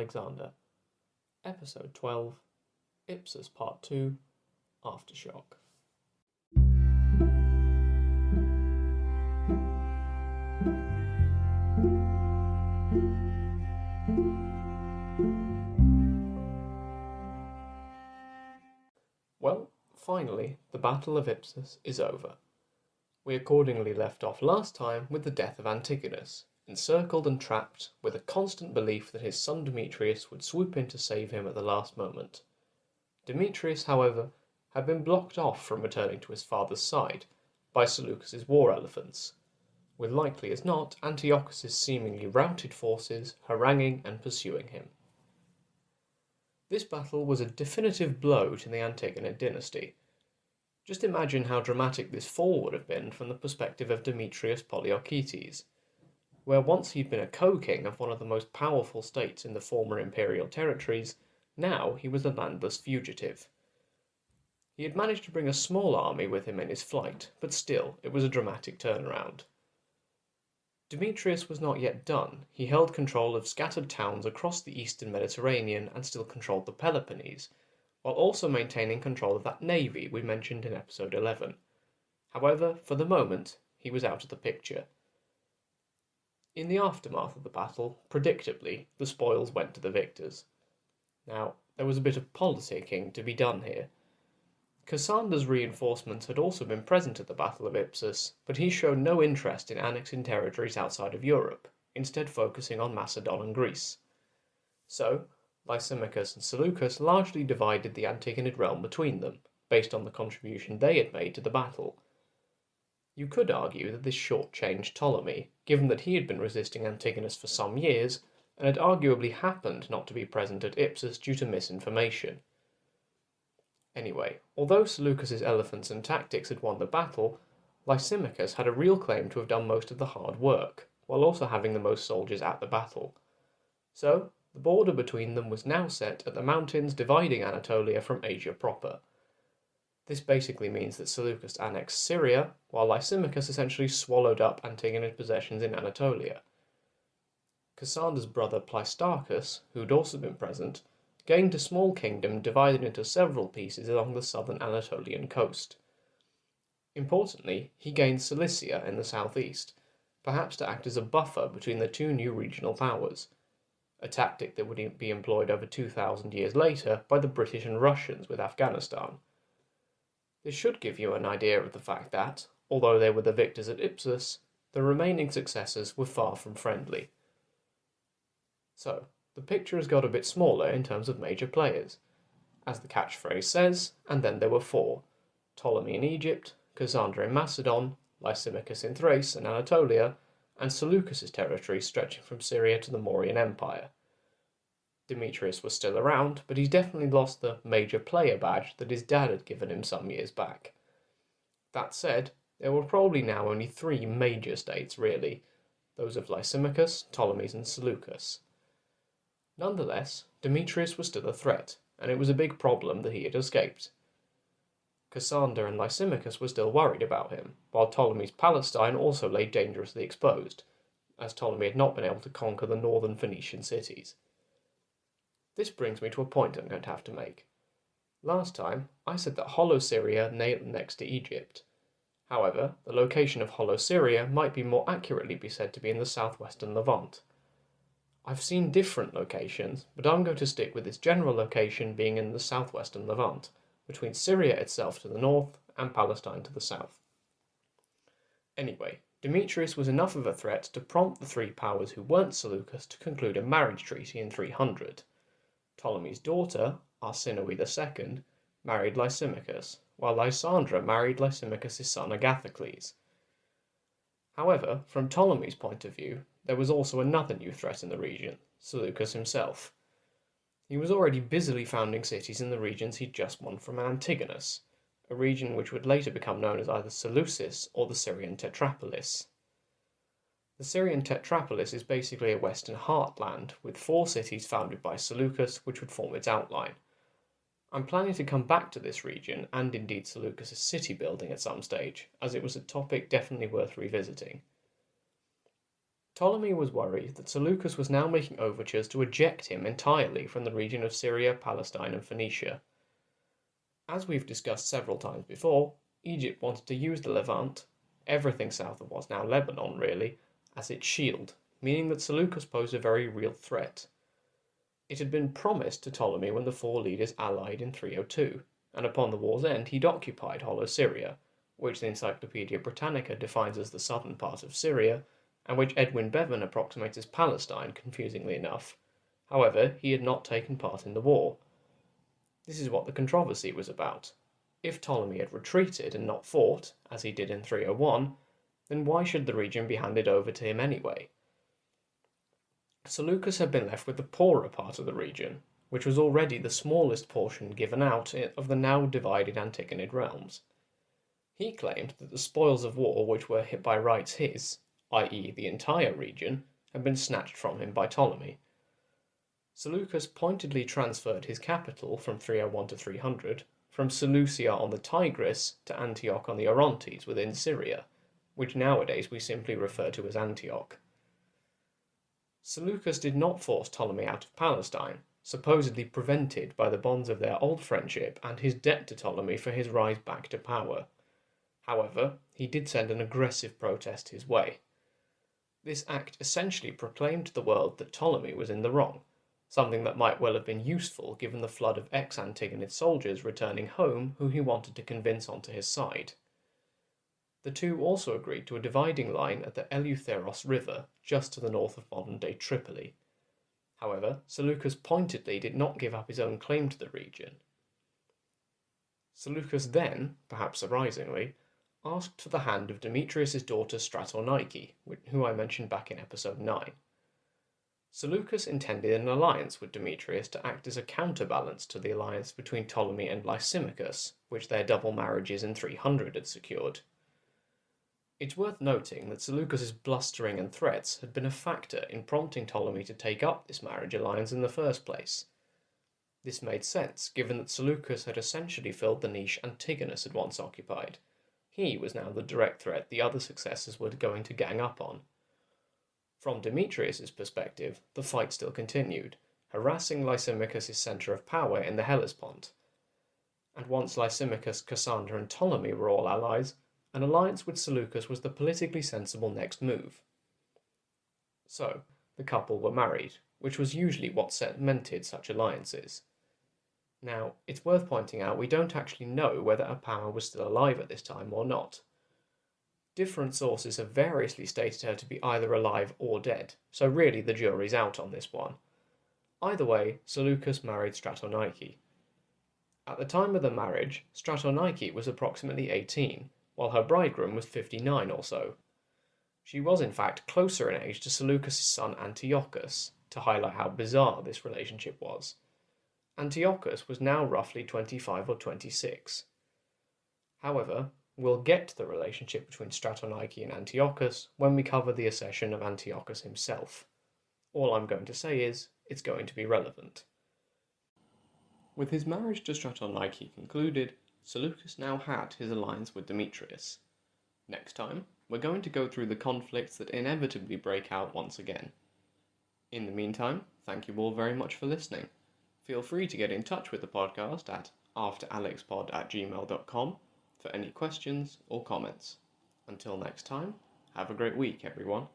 Alexander. Episode 12, Ipsus Part 2, Aftershock. Well, finally, the Battle of Ipsus is over. We accordingly left off last time with the death of Antigonus, encircled and trapped, with a constant belief that his son Demetrius would swoop in to save him at the last moment. Demetrius, however, had been blocked off from returning to his father's side by Seleukos' war elephants, with likely as not Antiochus' seemingly routed forces haranguing and pursuing him. This battle was a definitive blow to the Antigonid dynasty. Just imagine how dramatic this fall would have been from the perspective of Demetrius Poliorcetes, where once he'd been a co-king of one of the most powerful states in the former imperial territories, now he was a landless fugitive. He had managed to bring a small army with him in his flight, but still, it was a dramatic turnaround. Demetrius was not yet done. He held control of scattered towns across the eastern Mediterranean and still controlled the Peloponnese, while also maintaining control of that navy we mentioned in episode 11. However, for the moment, he was out of the picture. In the aftermath of the battle, predictably, the spoils went to the victors. Now, there was a bit of politicking to be done here. Cassander's reinforcements had also been present at the Battle of Ipsus, but he showed no interest in annexing territories outside of Europe, instead focusing on Macedon and Greece. So, Lysimachus and Seleucus largely divided the Antigonid realm between them, based on the contribution they had made to the battle. You could argue that this short-changed Ptolemy, given that he had been resisting Antigonus for some years, and had arguably happened not to be present at Ipsus due to misinformation. Anyway, although Seleucus' elephants and tactics had won the battle, Lysimachus had a real claim to have done most of the hard work, while also having the most soldiers at the battle. So, the border between them was now set at the mountains dividing Anatolia from Asia proper. This basically means that Seleucus annexed Syria, while Lysimachus essentially swallowed up Antigonid possessions in Anatolia. Cassander's brother Pleistarchus, who had also been present, gained a small kingdom divided into several pieces along the southern Anatolian coast. Importantly, he gained Cilicia in the southeast, perhaps to act as a buffer between the two new regional powers, a tactic that would be employed over 2,000 years later by the British and Russians with Afghanistan. This should give you an idea of the fact that, although they were the victors at Ipsus, the remaining successors were far from friendly. So, the picture has got a bit smaller in terms of major players. As the catchphrase says, and then there were four: Ptolemy in Egypt, Cassander in Macedon, Lysimachus in Thrace and Anatolia, and Seleucus' territory stretching from Syria to the Mauryan Empire. Demetrius was still around, but he's definitely lost the major player badge that his dad had given him some years back. That said, there were probably now only three major states really, those of Lysimachus, Ptolemy's and Seleucus. Nonetheless, Demetrius was still a threat, and it was a big problem that he had escaped. Cassander and Lysimachus were still worried about him, while Ptolemy's Palestine also lay dangerously exposed, as Ptolemy had not been able to conquer the northern Phoenician cities. This brings me to a point I'm going to have to make. Last time, I said that Hollow Syria lay next to Egypt. However, the location of Hollow Syria might more accurately be said to be in the southwestern Levant. I've seen different locations, but I'm going to stick with this general location being in the southwestern Levant, between Syria itself to the north and Palestine to the south. Anyway, Demetrius was enough of a threat to prompt the three powers who weren't Seleucus to conclude a marriage treaty in 300. Ptolemy's daughter, Arsinoe II, married Lysimachus, while Lysandra married Lysimachus' son Agathocles. However, from Ptolemy's point of view, there was also another new threat in the region, Seleucus himself. He was already busily founding cities in the regions he'd just won from Antigonus, a region which would later become known as either Seleucis or the Syrian Tetrapolis. The Syrian Tetrapolis is basically a western heartland, with 4 cities founded by Seleucus which would form its outline. I'm planning to come back to this region, and indeed Seleucus' city building at some stage, as it was a topic definitely worth revisiting. Ptolemy was worried that Seleucus was now making overtures to eject him entirely from the region of Syria, Palestine, and Phoenicia. As we've discussed several times before, Egypt wanted to use the Levant, everything south of what's now Lebanon really, as its shield, meaning that Seleucus posed a very real threat. It had been promised to Ptolemy when the four leaders allied in 302, and upon the war's end he'd occupied Hollow Syria, which the Encyclopaedia Britannica defines as the southern part of Syria, and which Edwin Bevan approximates as Palestine, confusingly enough. However, he had not taken part in the war. This is what the controversy was about. If Ptolemy had retreated and not fought, as he did in 301, then why should the region be handed over to him anyway? Seleucus had been left with the poorer part of the region, which was already the smallest portion given out of the now divided Antigonid realms. He claimed that the spoils of war which were by rights his, i.e. the entire region, had been snatched from him by Ptolemy. Seleucus pointedly transferred his capital from 301 to 300 from Seleucia on the Tigris to Antioch on the Orontes within Syria, which nowadays we simply refer to as Antioch. Seleucus did not force Ptolemy out of Palestine, supposedly prevented by the bonds of their old friendship and his debt to Ptolemy for his rise back to power. However, he did send an aggressive protest his way. This act essentially proclaimed to the world that Ptolemy was in the wrong, something that might well have been useful given the flood of ex-Antigonid soldiers returning home who he wanted to convince onto his side. The two also agreed to a dividing line at the Eleutheros River, just to the north of modern-day Tripoli. However, Seleucus pointedly did not give up his own claim to the region. Seleucus then, perhaps surprisingly, asked for the hand of Demetrius' daughter Stratonike, who I mentioned back in episode 9. Seleucus intended an alliance with Demetrius to act as a counterbalance to the alliance between Ptolemy and Lysimachus, which their double marriages in 300 had secured. It's worth noting that Seleucus' blustering and threats had been a factor in prompting Ptolemy to take up this marriage alliance in the first place. This made sense, given that Seleucus had essentially filled the niche Antigonus had once occupied. He was now the direct threat the other successors were going to gang up on. From Demetrius' perspective, the fight still continued, harassing Lysimachus' centre of power in the Hellespont. And once Lysimachus, Cassandra and Ptolemy were all allies, an alliance with Seleucus was the politically sensible next move. So, the couple were married, which was usually what cemented such alliances. Now, it's worth pointing out we don't actually know whether Apama was still alive at this time or not. Different sources have variously stated her to be either alive or dead, so really the jury's out on this one. Either way, Seleucus married Stratonike. At the time of the marriage, Stratonike was approximately 18, while her bridegroom was 59 or so. She was in fact closer in age to Seleucus' son Antiochus, to highlight how bizarre this relationship was. Antiochus was now roughly 25 or 26. However, we'll get to the relationship between Stratonike and Antiochus when we cover the accession of Antiochus himself. All I'm going to say is, it's going to be relevant. With his marriage to Stratonike concluded, Seleucus now had his alliance with Demetrius. Next time, we're going to go through the conflicts that inevitably break out once again. In the meantime, thank you all very much for listening. Feel free to get in touch with the podcast at afteralexpod@gmail.com for any questions or comments. Until next time, have a great week, everyone.